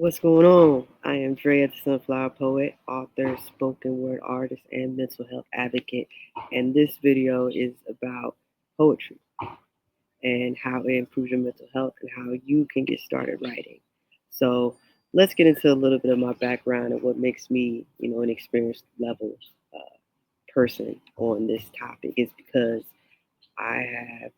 What's going on? I am Drea, the Sunflower Poet, author, spoken word artist, and mental health advocate. And this video is about poetry and how it improves your mental health and how you can get started writing. So let's get into a little bit of my background and what makes me, an experienced level uh, person on this topic is because I have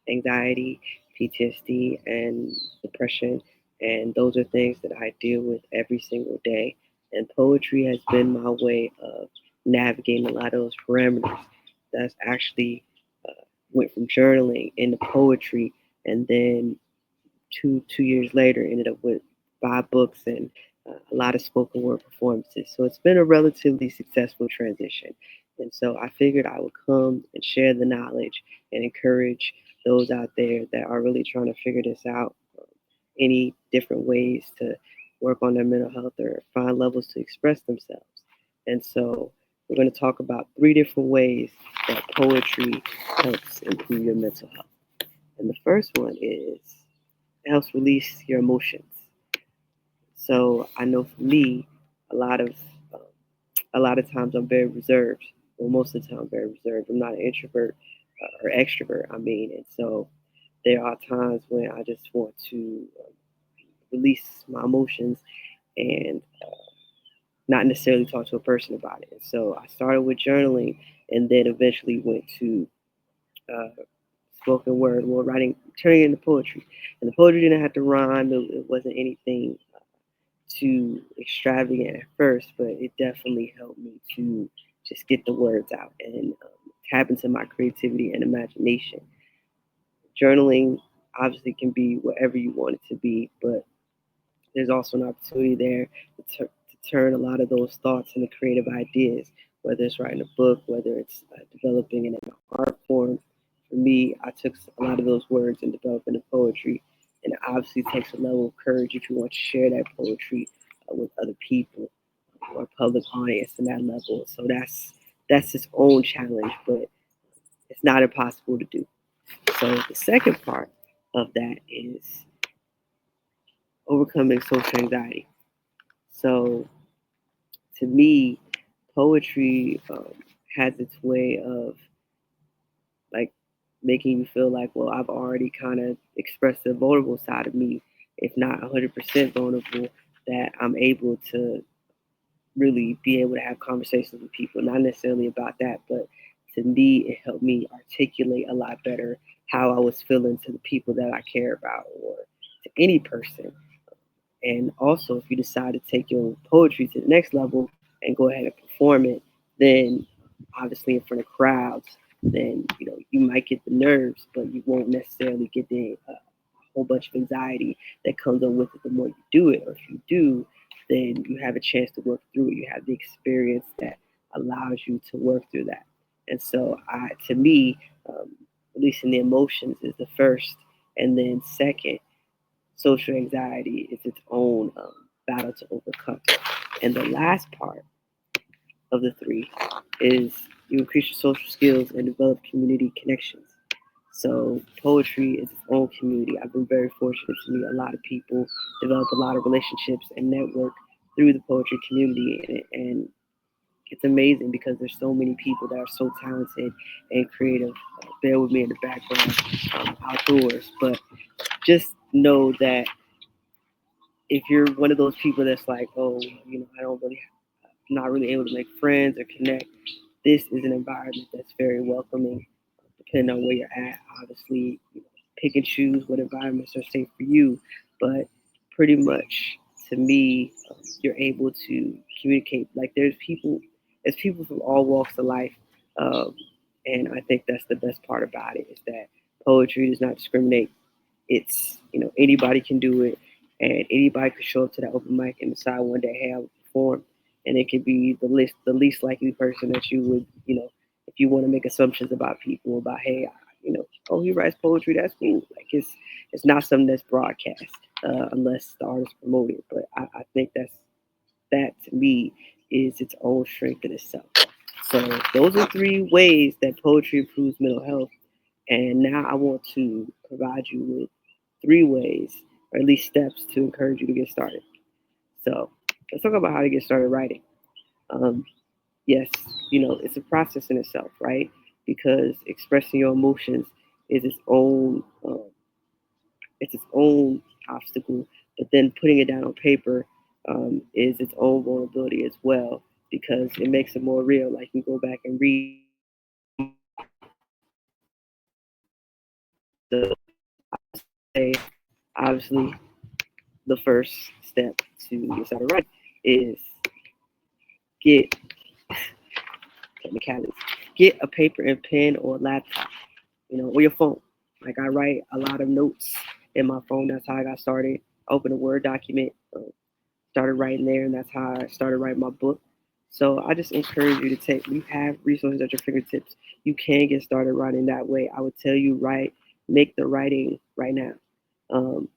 anxiety, PTSD, and depression. And those are things that I deal with every single day. And poetry has been my way of navigating a lot of those parameters. That's actually went from journaling into poetry, and then two years later ended up with 5 books and a lot of spoken word performances. So it's been a relatively successful transition. And so I figured I would come and share the knowledge and encourage those out there that are really trying to figure this out, any different ways to work on their mental health or find levels to express themselves. And so we're going to talk about 3 different ways that poetry helps improve your mental health. And the first one is it helps release your emotions. So I know for me, a lot of um, a lot of times I'm very reserved. Well, most of the time I'm very reserved. I'm not an introvert or extrovert. I mean, and so there are times when I just want to release my emotions and not necessarily talk to a person about it. And so I started with journaling, and then eventually went to uh, spoken word, well, writing, turning it into poetry. And the poetry didn't have to rhyme. It wasn't anything too extravagant at first, but it definitely helped me to just get the words out and tap into my creativity and imagination. Journaling obviously can be whatever you want it to be, but there's also an opportunity there to turn a lot of those thoughts into creative ideas, whether it's writing a book, whether it's developing it in an art form. For me, I took a lot of those words and developed into poetry. And it obviously takes a level of courage if you want to share that poetry with other people or public audience in that level. So that's its own challenge, but it's not impossible to do. So the second part of that is overcoming social anxiety. So to me, poetry has its way of like making you feel like, well, I've already kind of expressed the vulnerable side of me, if not 100% vulnerable, that I'm able to really be able to have conversations with people. Not necessarily about that, but to me, it helped me articulate a lot better how I was feeling to the people that I care about or to any person. And also, if you decide to take your poetry to the next level and go ahead and perform it, then obviously in front of crowds, then you might get the nerves, but you won't necessarily get the whole bunch of anxiety that comes on with it the more you do it. Or if you do, then you have a chance to work through it. You have the experience that allows you to work through that. And so, to me, releasing the emotions is the first, and then second, social anxiety is its own battle to overcome. And the last part of the 3 is you increase your social skills and develop community connections. So poetry is its own community. I've been very fortunate to meet a lot of people, develop a lot of relationships and network through the poetry community. And it's amazing because there's so many people that are so talented and creative. Bear with me in the background, outdoors. But just know that if you're one of those people that's like, oh, I don't really, I'm not really able to make friends or connect, this is an environment that's very welcoming, depending on where you're at. Obviously, pick and choose what environments are safe for you, but pretty much to me, you're able to communicate. Like there's people from all walks of life, um, and I think that's the best part about it is that poetry does not discriminate. It's anybody can do it, and anybody could show up to that open mic and decide one day, hey, I will perform, and it could be the least likely person that you would if you want to make assumptions about people about hey, oh, he writes poetry, that's cool. Like it's not something that's broadcast unless the artist promote it. But I think that to me is its own strength in itself. So those are 3 ways that poetry improves mental health. And now I want to provide you with 3 ways or at least steps to encourage you to get started. So let's talk about how to get started writing. Um, yes, it's a process in itself, right? Because expressing your emotions is its own obstacle, but then putting it down on paper is its own vulnerability as well, because it makes it more real. Like you go back and read. So say, obviously, the first step to get started writing is get technicalities. Get a paper and pen or laptop, or your phone. Like I write a lot of notes in my phone. That's how I got started. Open a Word document, started writing there, and that's how I started writing my book. So I just encourage you to take. You have resources at your fingertips. You can get started writing that way. I would tell you, make the writing right now. Um,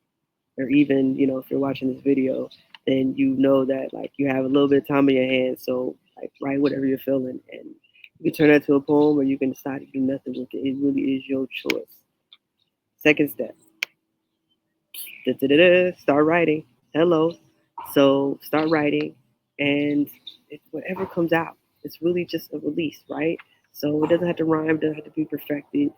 or even if you're watching this video, then you know that like you have a little bit of time in your hands, so like write whatever you're feeling, and you can turn that to a poem or you can decide to do nothing with it. It really is your choice. Second step, start writing. Hello. So start writing, and whatever comes out, it's really just a release, right? So it doesn't have to rhyme, doesn't have to be perfected.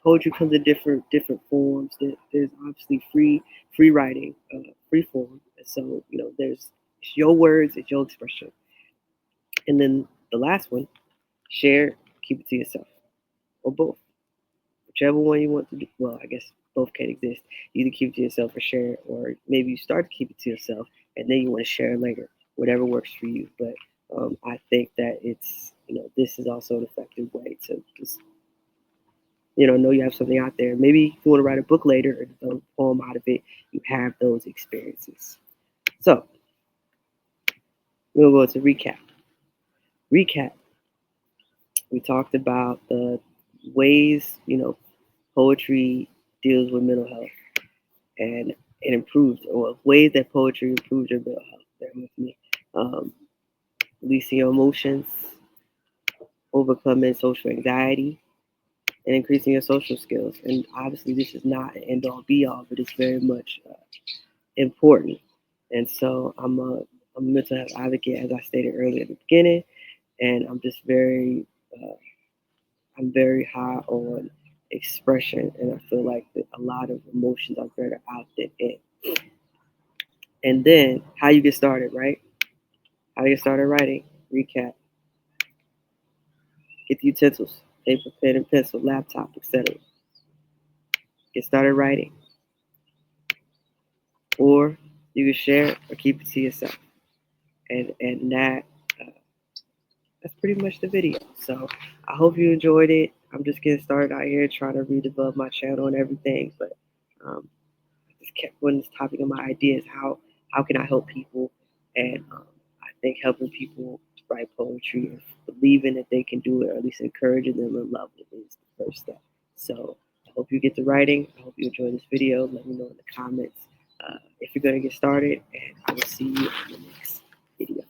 Poetry comes in different forms. There's obviously free writing, free form. So it's your words, it's your expression. And then the last one, share, keep it to yourself, or both, whichever one you want to do. Well, I guess both can exist. Either keep it to yourself or share it, or maybe you start to keep it to yourself and then you want to share it later. Whatever works for you. But I think that this is also an effective way to just know you have something out there. Maybe if you want to write a book later or develop a poem out of it, you have those experiences. So we'll go to recap. Recap. We talked about the ways, poetry deals with mental health, and it improves, or ways that poetry improves your mental health. Bear with me. Um, Releasing your emotions, overcoming social anxiety, and increasing your social skills. And obviously, this is not an end all be all, but it's very much important. And so I'm a mental health advocate, as I stated earlier at the beginning, and uh, I'm very high on expression, and I feel like that a lot of emotions are better out than in. And then how you get started, right? How you get started writing. Recap. Get the utensils, paper, pen, and pencil, laptop, etc. Get started writing, or you can share it or keep it to yourself. And that's pretty much the video. So I hope you enjoyed it. I'm just getting started out here trying to redevelop my channel and everything, but I just kept on this topic of my ideas. How can I help people? And I think helping people write poetry and believing that they can do it, or at least encouraging them and love it, is the first step. So I hope you get to writing. I hope you enjoy this video. Let me know in the comments if you're going to get started, and I will see you in the next video.